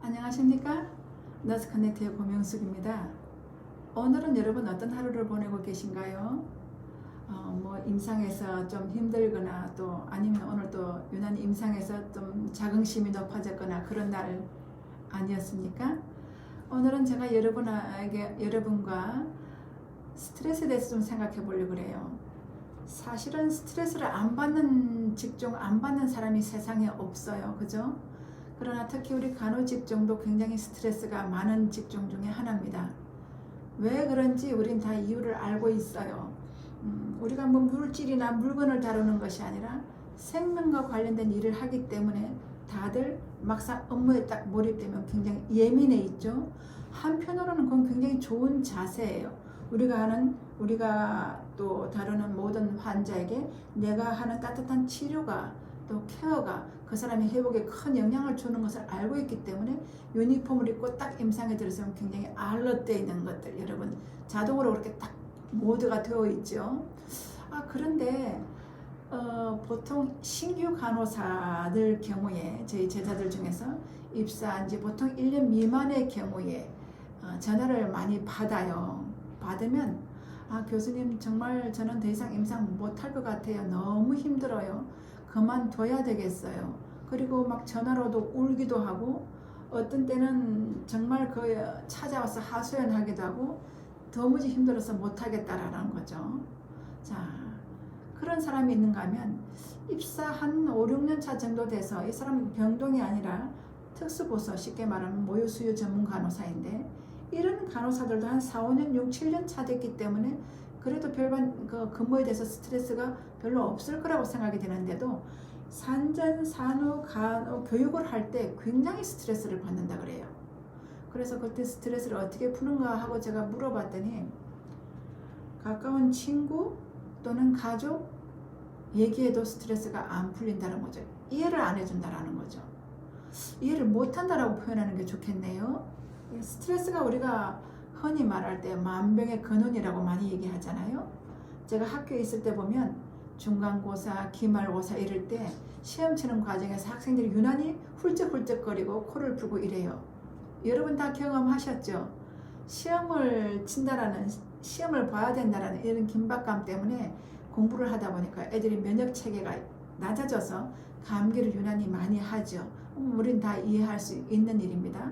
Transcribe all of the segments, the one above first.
안녕하십니까? 너스 커넥트의 고명숙입니다. 오늘은 여러분 어떤 하루를 보내고 계신가요? 임상에서 좀 힘들거나 또 아니면 오늘 또 유난히 임상에서 좀 자긍심이 높아졌거나 그런 날 아니었습니까? 오늘은 제가 여러분과 스트레스에 대해서 좀 생각해 보려고 그래요. 사실은 스트레스를 안 받는 직종, 안 받는 사람이 세상에 없어요. 그죠? 그러나 특히 우리 간호직종도 굉장히 스트레스가 많은 직종 중에 하나입니다. 왜 그런지 우린 다 이유를 알고 있어요. 우리가 뭐 물질이나 물건을 다루는 것이 아니라 생명과 관련된 일을 하기 때문에 다들 막상 업무에 딱 몰입되면 굉장히 예민해 있죠. 한편으로는 그건 굉장히 좋은 자세예요. 우리가 또 다루는 모든 환자에게 내가 하는 따뜻한 치료가 또 케어가 그 사람의 회복에 큰 영향을 주는 것을 알고 있기 때문에 유니폼을 입고 딱 임상에 들어서면 굉장히 알럿되어 있는 것들, 여러분 자동으로 그렇게 딱 모드가 되어 있죠. 그런데 보통 신규 간호사들 경우에 저희 제자들 중에서 입사한 지 보통 1년 미만의 경우에 전화를 많이 받아요. 받으면 교수님 정말 저는 더 이상 임상 못할 것 같아요. 너무 힘들어요. 그만둬야 되겠어요. 그리고 막 전화로도 울기도 하고 어떤 때는 정말 찾아와서 하소연하기도 하고 도무지 힘들어서 못하겠다라는 거죠. 자, 그런 사람이 있는가 하면 입사 한 5, 6년 차 정도 돼서 이 사람은 병동이 아니라 특수부서, 쉽게 말하면 모유수유 전문 간호사인데 이런 간호사들도 한 4, 5년, 6, 7년 차 됐기 때문에 그래도 별반 근무에 대해서 스트레스가 별로 없을 거라고 생각이 되는데도 산전, 산후, 간호, 교육을 할 때 굉장히 스트레스를 받는다 그래요. 그래서 그때 스트레스를 어떻게 푸는가 하고 제가 물어봤더니 가까운 친구 또는 가족 얘기해도 스트레스가 안 풀린다는 거죠. 이해를 안 해준다라는 거죠. 이해를 못한다라고 표현하는 게 좋겠네요. 스트레스가 우리가 흔히 말할 때 만병의 근원이라고 많이 얘기하잖아요. 제가 학교에 있을 때 보면 중간고사, 기말고사 이럴 때 시험 치는 과정에서 학생들이 유난히 훌쩍훌쩍거리고 코를 풀고 이래요. 여러분 다 경험하셨죠? 시험을 친다라는, 시험을 봐야 된다라는 이런 긴박감 때문에 공부를 하다 보니까 애들이 면역 체계가 낮아져서 감기를 유난히 많이 하죠. 우린 다 이해할 수 있는 일입니다.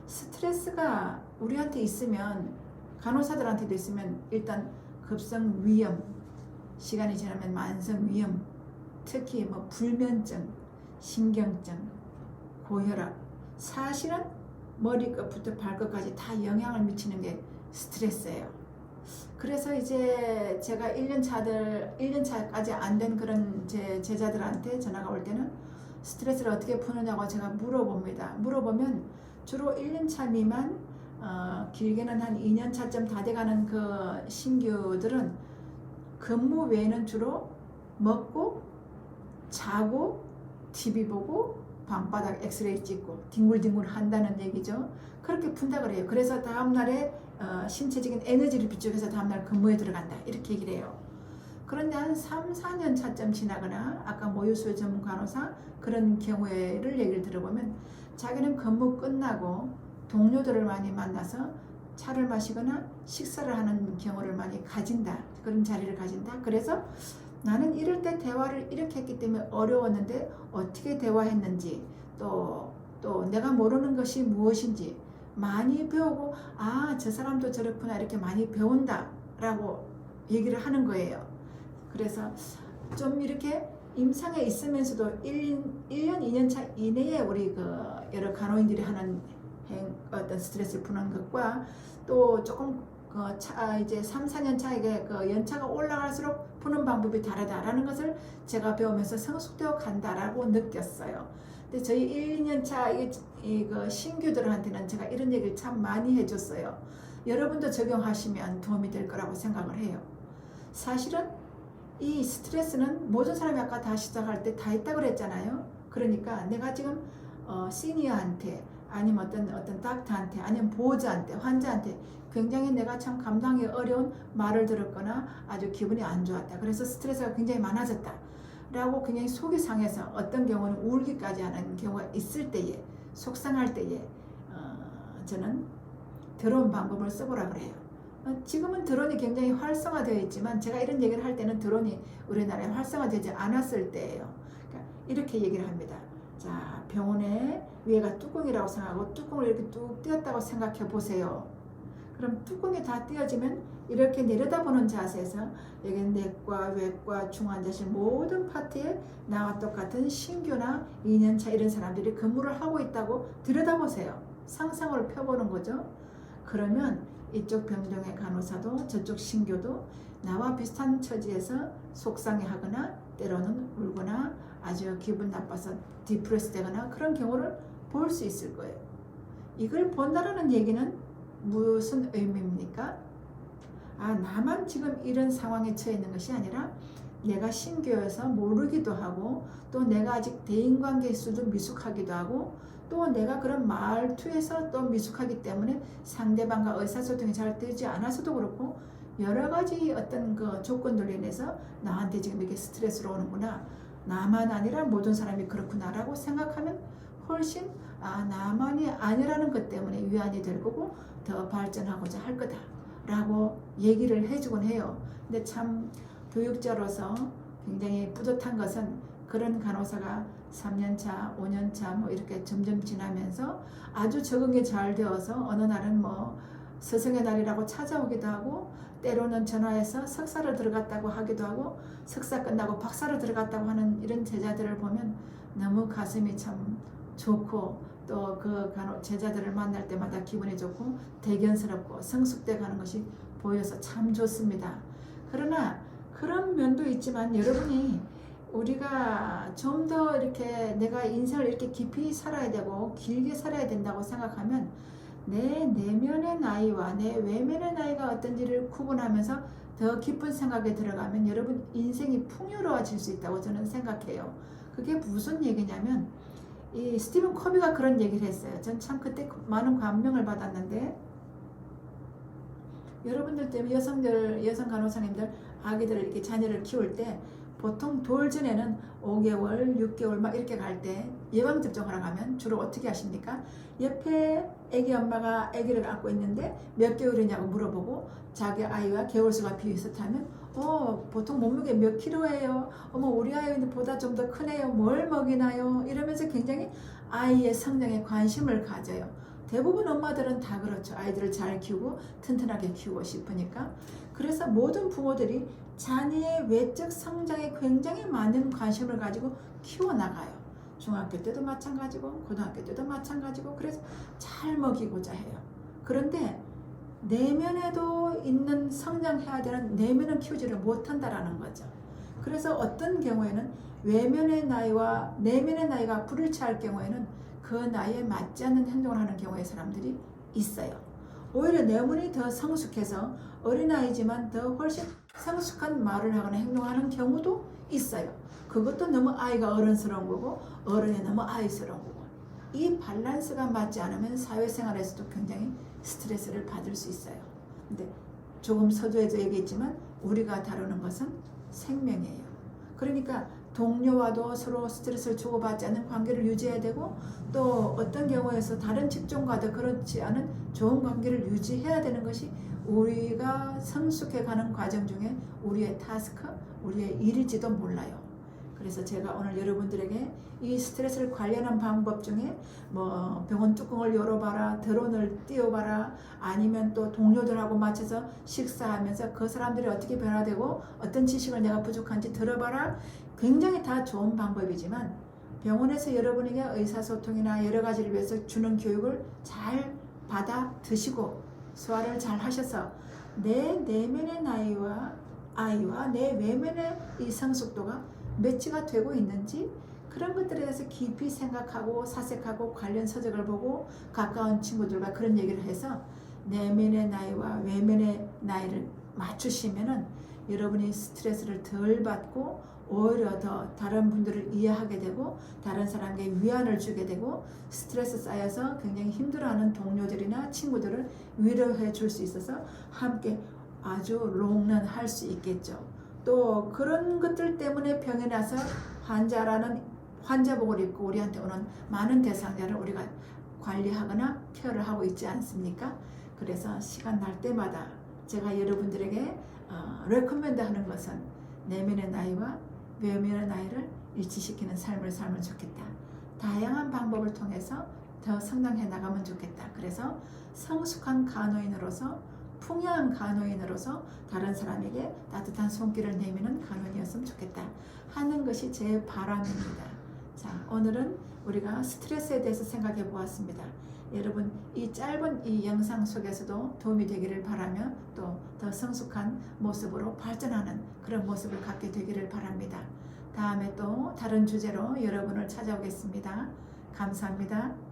스트레스가 우리한테 있으면, 간호사들한테도 있으면 일단 급성 위염, 시간이 지나면 만성 위염, 특히 불면증, 신경증, 고혈압, 사실은 머리끝부터 발끝까지 다 영향을 미치는 게 스트레스예요. 그래서 이제 제가 1년차까지 안 된 그런 제 제자들한테 전화가 올 때는 스트레스를 어떻게 푸느냐고 제가 물어봅니다. 물어보면 주로 1년차 미만, 길게는 한 2년차쯤 다 돼가는 그 신규들은 근무 외에는 주로 먹고 자고 TV 보고 방바닥 엑스레이 찍고 뒹굴뒹굴 한다는 얘기죠. 그렇게 푼다 그래요. 그래서 다음날에 신체적인 에너지를 비축해서 다음날 근무에 들어간다 이렇게 얘기를 해요. 그런데 한 3, 4년 차쯤 지나거나 아까 모유수유 전문 간호사 그런 경우를 얘기를 들어보면 자기는 근무 끝나고 동료들을 많이 만나서 차를 마시거나 식사를 하는 경우를 많이 가진다. 그런 자리를 가진다. 그래서 나는 이럴 때 대화를 이렇게 했기 때문에 어려웠는데 어떻게 대화했는지 또 내가 모르는 것이 무엇인지 많이 배우고 저 사람도 저렇구나 이렇게 많이 배운다 라고 얘기를 하는 거예요. 그래서 좀 이렇게 임상에 있으면서도 1년, 2년 차 이내에 우리 여러 간호인들이 하는 어떤 스트레스를 푸는 것과 또 조금 이제 3, 4년 차에 연차가 올라갈수록 푸는 방법이 다르다라는 것을 제가 배우면서 성숙되어 간다라고 느꼈어요. 근데 저희 1, 2년 차 신규들한테는 제가 이런 얘기를 참 많이 해줬어요. 여러분도 적용하시면 도움이 될 거라고 생각을 해요. 사실은 이 스트레스는 모든 사람이 아까 다 시작할 때 다 있다고 그랬잖아요. 그러니까 내가 지금 시니어한테 아니면 어떤 닥터한테 아니면 보호자한테 환자한테 굉장히 내가 참 감당하기 어려운 말을 들었거나 아주 기분이 안 좋았다. 그래서 스트레스가 굉장히 많아졌다. 라고 굉장히 속이 상해서 어떤 경우는 울기까지 하는 경우가 있을 때에 속상할 때에 저는 드론 방법을 써보라 그래요. 지금은 드론이 굉장히 활성화되어 있지만 제가 이런 얘기를 할 때는 드론이 우리나라에 활성화되지 않았을 때예요. 그러니까 이렇게 얘기를 합니다. 자, 병원의 위에가 뚜껑이라고 생각하고 뚜껑을 이렇게 뚝 띄었다고 생각해 보세요. 그럼 뚜껑이 다 띄어지면 이렇게 내려다보는 자세에서 여기 내과, 외과, 중환자실 모든 파트에 나와 똑같은 신규나 2년차 이런 사람들이 근무를 하고 있다고 들여다보세요. 상상을 펴보는 거죠. 그러면 이쪽 병동의 간호사도 저쪽 신규도 나와 비슷한 처지에서 속상해하거나 때로는 울거나 아주 기분 나빠서 디프레스 되거나 그런 경우를 볼 수 있을 거예요. 이걸 본다라는 얘기는 무슨 의미입니까? 아, 나만 지금 이런 상황에 처해 있는 것이 아니라 내가 신규여서 모르기도 하고 또 내가 아직 대인관계에서도 미숙하기도 하고 또 내가 그런 말투에서 또 미숙하기 때문에 상대방과 의사소통이 잘 되지 않아서도 그렇고 여러 가지 어떤 그 조건들로 인해서 나한테 지금 이렇게 스트레스로 오는구나. 나만 아니라 모든 사람이 그렇구나라고 생각하면 훨씬 나만이 아니라는 것 때문에 위안이 될 거고 더 발전하고자 할 거다 라고 얘기를 해주곤 해요. 근데 참 교육자로서 굉장히 뿌듯한 것은 그런 간호사가 3년차, 5년차 뭐 이렇게 점점 지나면서 아주 적응이 잘 되어서 어느 날은 뭐 스승의 날이라고 찾아오기도 하고 때로는 전화해서 석사를 들어갔다고 하기도 하고 석사 끝나고 박사를 들어갔다고 하는 이런 제자들을 보면 너무 가슴이 참 좋고 또 그 제자들을 만날 때마다 기분이 좋고 대견스럽고 성숙돼 가는 것이 보여서 참 좋습니다. 그러나 그런 면도 있지만 여러분이 우리가 좀 더 이렇게 내가 인생을 이렇게 깊이 살아야 되고 길게 살아야 된다고 생각하면 내 내면의 나이와 내 외면의 나이가 어떤지를 구분하면서 더 깊은 생각에 들어가면 여러분 인생이 풍요로워질 수 있다고 저는 생각해요. 그게 무슨 얘기냐면 이 스티븐 코비가 그런 얘기를 했어요. 전 참 그때 많은 감명을 받았는데 여러분들 때문에 여성 간호사님들 아기들을 이렇게 자녀를 키울 때 보통 돌전에는 5개월, 6개월 막 이렇게 갈 때 예방접종하러 가면 주로 어떻게 하십니까? 옆에 아기 엄마가 아기를 안고 있는데 몇 개월이냐고 물어보고 자기 아이와 개월수가 비슷하면 보통 몸무게 몇 킬로예요? 어머 우리 아이보다 좀 더 크네요. 뭘 먹이나요? 이러면서 굉장히 아이의 성장에 관심을 가져요. 대부분 엄마들은 다 그렇죠. 아이들을 잘 키우고 튼튼하게 키우고 싶으니까. 그래서 모든 부모들이 자녀의 외적 성장에 굉장히 많은 관심을 가지고 키워나가요. 중학교 때도 마찬가지고 고등학교 때도 마찬가지고 그래서 잘 먹이고자 해요. 그런데 내면에도 있는 성장해야 되는 내면은 키우지를 못한다라는 거죠. 그래서 어떤 경우에는 외면의 나이와 내면의 나이가 불일치할 경우에는 그 나이에 맞지 않는 행동을 하는 경우의 사람들이 있어요. 오히려 내면이 더 성숙해서 어린아이지만 더 훨씬 성숙한 말을 하거나 행동하는 경우도 있어요. 그것도 너무 아이가 어른스러운 거고 어른이 너무 아이스러운 거고 이 밸런스가 맞지 않으면 사회생활에서도 굉장히 스트레스를 받을 수 있어요. 근데 조금 서두에도 얘기했지만 우리가 다루는 것은 생명이에요. 그러니까 동료와도 서로 스트레스를 주고받지 않는 관계를 유지해야 되고 또 어떤 경우에서 다른 직종과도 그렇지 않은 좋은 관계를 유지해야 되는 것이 우리가 성숙해가는 과정 중에 우리의 타스크, 우리의 일일지도 몰라요. 그래서 제가 오늘 여러분들에게 이 스트레스를 관리하는 방법 중에 뭐 병원 뚜껑을 열어봐라, 드론을 띄워봐라, 아니면 또 동료들하고 맞춰서 식사하면서 그 사람들이 어떻게 변화되고 어떤 지식을 내가 부족한지 들어봐라. 굉장히 다 좋은 방법이지만 병원에서 여러분에게 의사소통이나 여러 가지를 위해서 주는 교육을 잘 받아 드시고 소화를 잘 하셔서 내 내면의 나이와 아이와 내 외면의 이 성숙도가 매치가 되고 있는지 그런 것들에 대해서 깊이 생각하고 사색하고 관련 서적을 보고 가까운 친구들과 그런 얘기를 해서 내면의 나이와 외면의 나이를 맞추시면은 여러분이 스트레스를 덜 받고 오히려 더 다른 분들을 이해하게 되고 다른 사람에게 위안을 주게 되고 스트레스 쌓여서 굉장히 힘들어하는 동료들이나 친구들을 위로해 줄 수 있어서 함께 아주 롱런 할 수 있겠죠. 또 그런 것들 때문에 병이 나서 환자복을 입고 우리한테 오는 많은 대상자를 우리가 관리하거나 케어를 하고 있지 않습니까? 그래서 시간 날 때마다 제가 여러분들에게 레코멘드 하는 것은 내면의 나이와 외면의 나이를 일치시키는 삶을 살면 좋겠다. 다양한 방법을 통해서 더 성장해 나가면 좋겠다. 그래서 성숙한 간호인으로서 풍요한 간호인으로서 다른 사람에게 따뜻한 손길을 내미는 간호인이었으면 좋겠다 하는 것이 제 바람입니다. 자, 오늘은 우리가 스트레스에 대해서 생각해 보았습니다. 여러분 이 짧은 이 영상 속에서도 도움이 되기를 바라며 또 더 성숙한 모습으로 발전하는 그런 모습을 갖게 되기를 바랍니다. 다음에 또 다른 주제로 여러분을 찾아오겠습니다. 감사합니다.